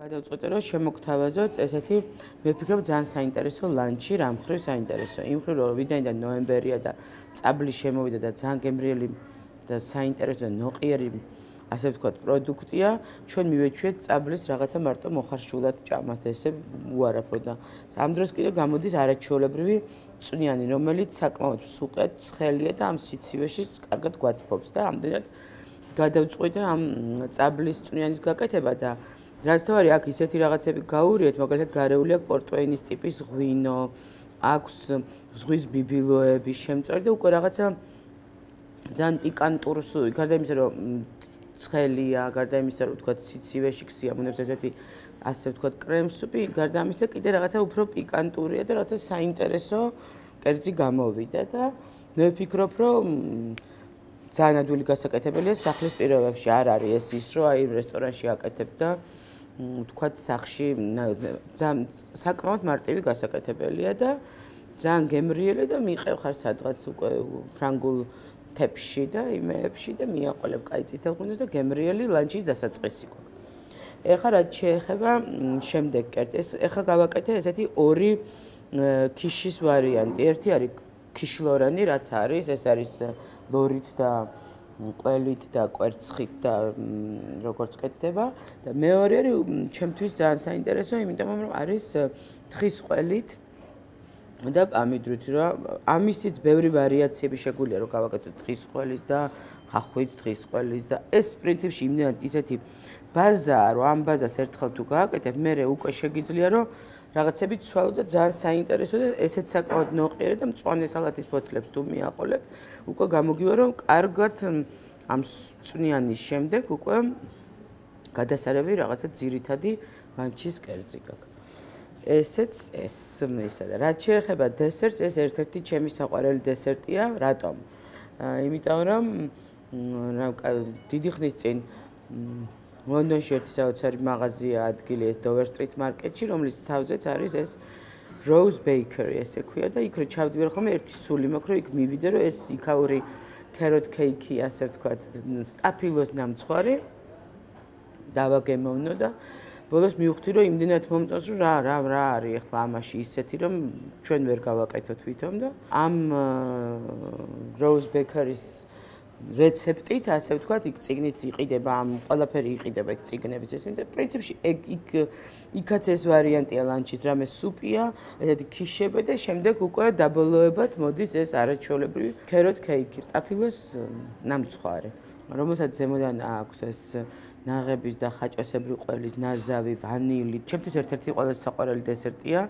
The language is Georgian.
გადავწყვეტე რომ შემოგთავაზოთ ესეთი მე ვფიქრობ ძალიან საინტერესო ლანჩი, რა მხრივ საინტერესო. იმ მხრივ რომ ვიდაინდა ნოემბერია და წაბლი შემოვიდა და ძალიან გემრიელი და საინტერესო და ნოყიერი ასე ვთქვათ პროდუქტია, ჩვენ მივეჩვიეთ წაბლის რაღაცა მარტო მოხარშულად ჭამათ, ესე უარაფრო და ამ დროს კიდე გამოდის არაჩვეულებრივი წვნიანი, რომელიც საკმაოდ სუყეთ, ცხელია და ამ სიცივეში კარგად გვათბობს და ამდენად გადავწყვიტე ამ წაბლის წვნიანის გაკეთება და რაც თავარი აქ ისეთი რაღაცები გაურიეთ, მაგალითად გარეული აქვს პორტვეინის ტიპის ღვინო, აქვს ზღვის ბიბილოები შემწვარი და უკვე რაღაცა ძალიან პიკანტურს, გარდა იმისა რომ ცხელია, გარდა იმისა რომ ვთქვათ სიცივეში ქსიამოვნებს ესეთი ასე ვთქვათ კრემსუპი, გარდა ამისა კიდე რაღაცა უფრო პიკანტურია და რაღაცა საინტერესო კერძი გამოვიდა და მე ვფიქრობ რომ ძალიან ადვილი გასაკეთებელია სახლის პირობებში არ არის ეს ის რომ აი რესტორანში აკეთებ და ვთქვათ სახში ძალიან საკმაოდ მარტივი გასაკეთებელია და ძალიან გემრიელი და მიყევ ხარ სადღაც უკვე ფრანგულ თეფში და იმეებში და მიაყოლებ კაი წითელღვინოს და გემრიელი ლანჩის დასაწყისი გვაქვს. ეხლა რაც შეეხება შემდეგ კერძს, ეხლა გავაკეთე ესეთი ორი ქიშის ვარიანტი. ერთი არის ქიშლორანი, რაც არის, ეს არის ლორით და ყველით და კვერცხით და როგორც კეთდება და მეორე არის ჩემთვის ძალიან საინტერესო, იმიტომ რომ არის თხის ყველით და ამიდრით რა ამისიც ბევრი ვარიაციები შეგვიძლია რომ გავაკეთოთ თხის ყველის და ხახვით თხის ყველის და ეს პრინციპში იმდენად ისეთი ბაზაა რომ ამ ბაზას ერთხელ თუ გააკეთებ მერე უკვე შეგიძლია რომ რაღაცები ცვალო და ძალიან საინტერესო და ესეც საკმაოდ ნოყიერი და მწვანე სალათის ფოთლებს თუ მიაყოლებ უკვე გამოგივა რომ კარგად ამ წვნიანის შემდეგ უკვე გადასარევი რაღაცა ძირითადი ლანჩის კერძი გაქვს. ესეც ეს ისა და რაც შეეხება დესერტს, ეს ერთ-ერთი ჩემი საყვარელი დესერტია, რატომ? იმიტომ რომ დიდი ხნის წინ ლონდონში ერთი საოცარი მაღაზია ადგილი ეს Dover Street Market-ში, რომლის თავზეც არის ეს Rose Bakery, ესე ქვია და იქ რო ჩავდივარ ხოლმე ერთი სული მაქვს, რომ იქ მივიდე, რომ ეს იქაური carrot cake-ი, ასე ვთქვათ, სტაფილოს ნამცხვარი დავაგემოვნო და ბოლოს მივხვდი, რომ იმდენად მომწონს, რომ რა არის ახლა ამაში ისეთი, რომ ჩვენ ვერ გავაკეთოთ თვითონ და ამ Rose Bakery-ის რეცეპტით, ასე ვთქვათ, იქ წიგნიც იყიდება, ამ ყველაფერი იყიდება იქ წიგნებიც ეს ვინც პრინციპში იქაც ეს ვარიანტია ლანჩის, რამე სუპია, ესეთი ქიშები და შემდეგ უკვე დაბოლოებად მოდის ეს არაჩვეულებრივი carrot cake, სტაფილოს ნამცხვარი, რომელსაც ზემოდან აქვს ეს ნაღების და ხაჭოსებრი ყველის ნაზავი, ვანილი. ჩემთვის ერთ-ერთი ყველაზე საყვარელი დესერტია.